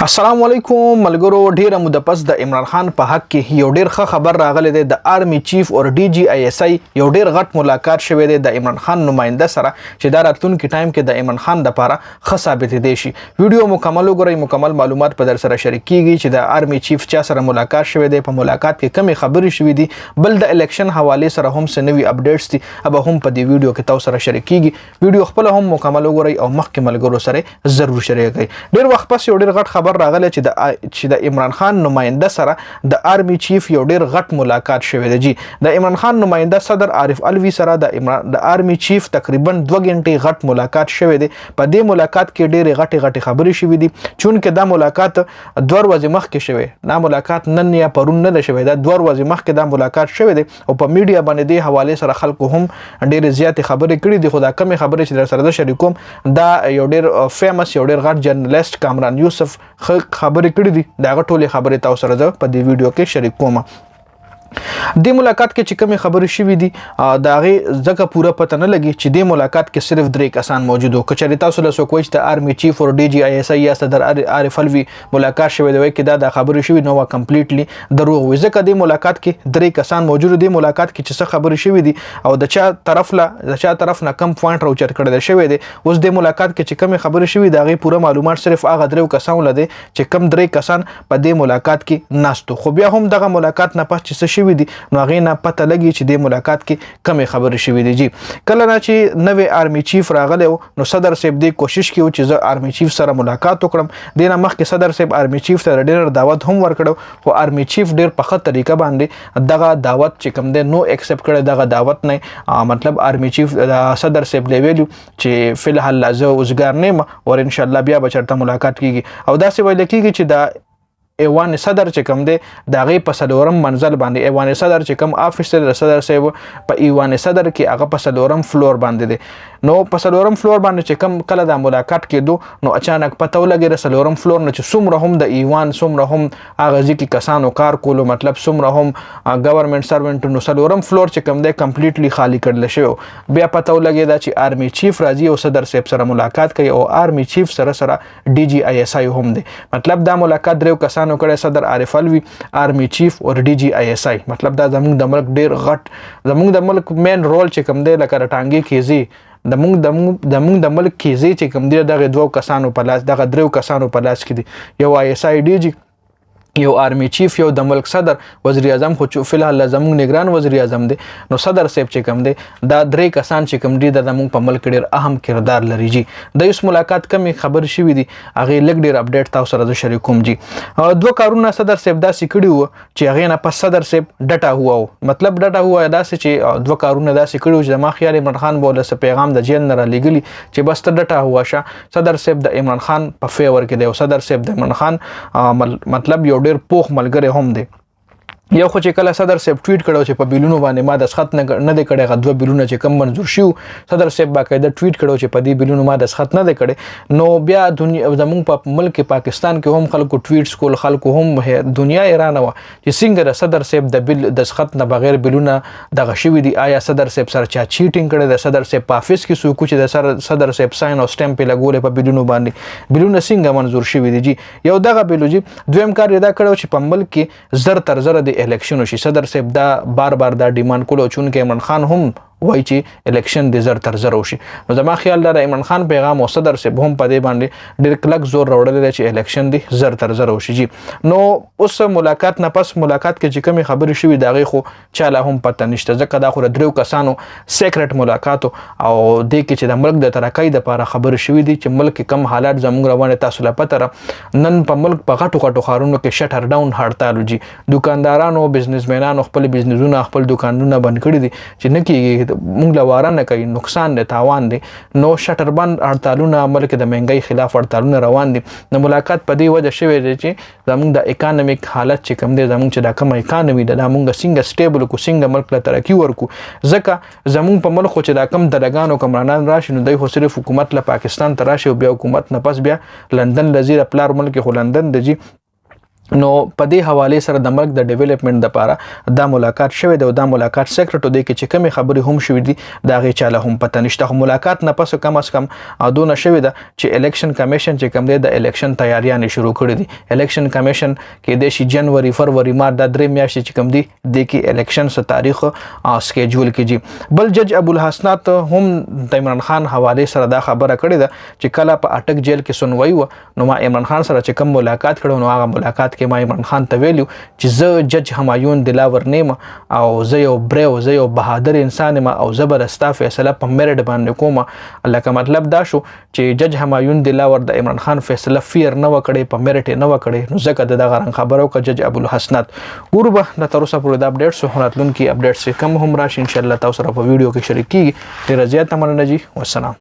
السلام علیکم ملګرو. ډیره موده پس د عمران خان په حق کې یو ډیر ښه خبر راغلی دی. د آرمی چیف او ډي جی آی ایس آی یو ډیر غټ ملاقات شوی دی د عمران خان نماینده سره چې دا راتلونکي ټایم کې د عمران خان لپاره ښه ثابت دی شي. ویډیو مکمل وګورئ، مکمل معلومات په در سره شریک کیږي چې د آرمی چیف چا سره ملاقات شوی دی، په ملاقات کې کمی خبرې شوې دي، بل د الیکشن حواله سره هم څه نوي اپډیټس دي ابا هم په دې ویډیو کې تاسو سره شریک کیږي. ویډیو خپل هم مکمل وګورئ او مخکې ملګرو سره ضرور شریک کړئ. ډیر وخت پس یو ډیر غټ خبر راغلی چې د عمران خان نماینده سره د آرمی چیف یو ډیر غټ ملاقات شوی دی. د عمران خان نماینده صدر عارف الوی سره د آرمی چیف تقریبا 2 غنټې غټ ملاقات شوی دی. په دې ملاقات کې ډېرې غټې خبرې شوې دي، چونکې دا ملاقات 2 ورځې مخکې شوی. دا ملاقات نن یا پرون نه ده شوی، دا 2 ورځې مخکې دا ملاقات شوی دی او په میډیا باندې دې حواله سره خلکو هم ډېرې زیاتې خبرې کړې دي. خو دا کمې خبرې چې در سره د شریکوم، دا یو ډېر فیمس یو ډېر غټ جرنالست کامران یوسف خبرې کړې دي. دا ټولې خبرې تاسو سره په دې ویډیو کې شریک کوم. د ملاقات کې چې کومې خبرې شوې دي دا غي ځکه پوره پته نه لګي چې د ملاقات کې صرف 3 کسان موجود وو. کچري تاسو له څوک وایي چې آرمی چیف او ډي جی آی ایس آی یا صدر عارف الوی ملاقات شوی دی، وایي چې دا خبرې شوې نو کمپلیټلی دروغ وي. ځکه د ملاقات کې 3 کسان موجود دي. ملاقات کې چې څه خبرې شوې دي او د چا طرف نه کم پوینټ راوچت کړل شوی دی. اوس د ملاقات کې چې کومې خبرې شوې دا غي پوره معلومات صرف هغه 3 کسان لده چې کم 3 کسان په دې ملاقات کې ناستو. خو بیا هم دغه ملاقات نه پس چې څه شوی دي نو هغه نه پته لګي چې د ملاقات کې کمې خبرې شوې دي. کله نه چې نوې آرمی چیف راغلی نو صدر صاحب دې کوشش کیو چې زه آرمی چیف سره ملاقات وکړم. د نه مخکې صدر صاحب آرمی چیف ته ډېر دعوت هم ورکړو، خو آرمی چیف ډېر په ښه طریقه باندې دغه دعوت چې کوم دی نو ایکسپټ کړی. دغه دعوت نه مطلب آرمی چیف صدر صاحب لی ویلو چې فی الحال زه اوسګار نه یم او ان شاء الله بیا به چرته ملاقات کیږي. او داسې ویل کیږي چې دا ایوان صدر چې کوم دی د هغې په 4م منزل باندې ایوان صدر چې کوم آفیس دی د صدر صاحب په ایوان صدر کې هغه په 4م فلور باندې دی. نو په 4م فلور باندې چې کوم کله د ملاقات کېدو نو اچانک پته ولګي د 4م فلور نه چې څومره هم د ایوان څومره هم هغه ځکه کسانو کار کولو، مطلب څومره هم ګورنمنت سروینټ نو 4م فلور چې کوم دی کمپلیټلی خالی کړل شوی. بیا پته ولګي دا چې آرمی چیف راځي او صدر صاحب سره ملاقات کوي او آرمی چیف سره ډي جی آی ایس آی هم دی. مطلب دا ملاقات 3 کسان کړه، صدر عارف الوی، آرمی چیف او ډي جی آی ایس آی. مطلب دا زموږ د ملک ډیر غټ، زموږ د ملک مین رول چې کوم دی لکه رټانګي کیږي د موږ د ملک کیږي چې کوم دی دغه 2 کسانو په لاس، دغه 3 کسانو په لاس کې دي. یو آی ایس آی ډي جی، یو آرمی چیف، یو د ملک صدر وزیر اعظم. خو فی الحال زموږ نگران وزیر اعظم دی. نو صدر صاحب چې کوم دی دا 3 کسان چې کوم دي د زموږ په ملک ډیر اهم کردار لري. د یوس ملاقات کمې خبر شوې دي هغه لګ ډیر اپډیټ تاسو سره شریک کوم. 2 کارونه صدر صاحب داسې کړي وو چې هغه نه پس صدر صاحب ډټا هوا وو. مطلب ډټا هوا داسې چې 2 کارونه داسې کړي چې ما خیال عمران خان بوله س پیغام د جیل نه را لګلی چې بس ته ډټا هوا شه. صدر صاحب د عمران خان په فیور کې دی او صدر صاحب د عمران خان مطلب یو ډیر پوخ ملګری هم دی. یو خو چې کله صدر صاحب ټویټ کړو چې په بیلونو باندې ما دسخط نه دی کړی، هغه 2 بیلونه چې کم منظور شو صدر صاحب باقاعده ټویټ کړو چې په دې بیلونو ما دسخط نه دی کړی. نو بیا دنیا زموږ په ملک پاکستان کې هم خلکو ټویټس کول، خلکو هم دنیا ایران و چې څنګه صدر صاحب د بیل دسخط نه بغیر بیلونه دغه شوی دي. آیا صدر صاحب سره چا چیټینګ کړی د صدر صاحب په افیس کې څوک چې د صدر صاحب ساين او سټمپ لګول په بیلونو باندې، بیلونه څنګه منظور شوی دي. یو دغه بیلو دویم کار دا کړو چې په ملک کې زر تر زر د الیکشن شي. صدر صاحب دا بار دا ډیماند کولو چونکه عمران خان هم وای چې الیکشن د زر تر زر وشي. نو زما خیال دا عمران خان پیغام او صدر صاحب هم په دې باندې ډېر کلک زور راوړل دی چې الیکشن د زر تر زر وشي. نو اوس ملاقات نه پس ملاقات کې چې کومې خبرې شوې دا غي خو چاله هم پته نشته، ځکه دا خو 3 کسانو سیکرټ ملاقات او د کې چې د ملک د ترقۍ لپاره خبرې شوې دي چې ملک کم حالات زموږ روانه تاسو لا پته. نن په ملک په غټو خارونو کې شټر ډاون هړتال وجي، دکاندارانو بزنسمنانو خپل بزنسونه خپل دکانونه بند کړي دي چې نه کېږي، مونږ لواره نه کوي، نقصان دی، تاوان دی. نو شټر بند هړتالونه ملک د مهنګۍ خلاف هړتالونه روان دي. نو ملاقات په دې وجه شوی دی چې زموږ د اکانومیک حالت چې کوم دی، زموږ چې دا کوم اکانومي ده دا مونږ څنګه سټیبل کو، څنګه ملک له ترقي ورکو. ځکه زموږ په ملک چې دا کم دلګانو کمرانان راشي نو دوی خو صرف حکومت له پاکستان ته راشي او بیا حکومت نه پس بیا لندن لزیر پلار ملک خو لندن دی نو په دې حواله سره د ملک د ډیولپمنٹ لپاره دا ملاقات شوه دی او دا ملاقات سیکرټ دی چې کومې خبرې هم شوې دي دا غي چاله هم پته نشته. خو ملاقات نه پس کم از کم دونه شوې ده چې الیکشن کمیشن چې کوم دی د الیکشن تیاریاں شروع کړې دي. الیکشن کمیشن کې د شي جنوري فروری مارچ د درې میاشتې چې کوم دي د کې الیکشن سره تاریخ سکیجول کیږي. بل جج ابو الحسنات هم د عمران خان حواله سره دا خبره کړې ده چې کله په اٹک جیل کې سنوي و نو ما عمران خان سره چې کوم ملاقات کړو نو هغه ملاقات کې ما عمران خان ته ویلو چې زه جج همایون دلاور نیم او زه یو بریو زه یو بهادر انسان ما او زبرستا فیصله په میرټ باندې کوم. لکه مطلب دا شو چې جج همایون دلاور د عمران خان فیصله فیر نه وکړي په میرټ نه وکړي نو ځکه دغه رنګ خبرو کا جج ابو الحسنات. وربه د تر اوسه پورې د اپډیټس راتلونکي اپډیټس کم هم راشي ان شاء الله تاسو سره په ویډیو کې شریک کیږي. ډیر زیات مننه جی والسلام.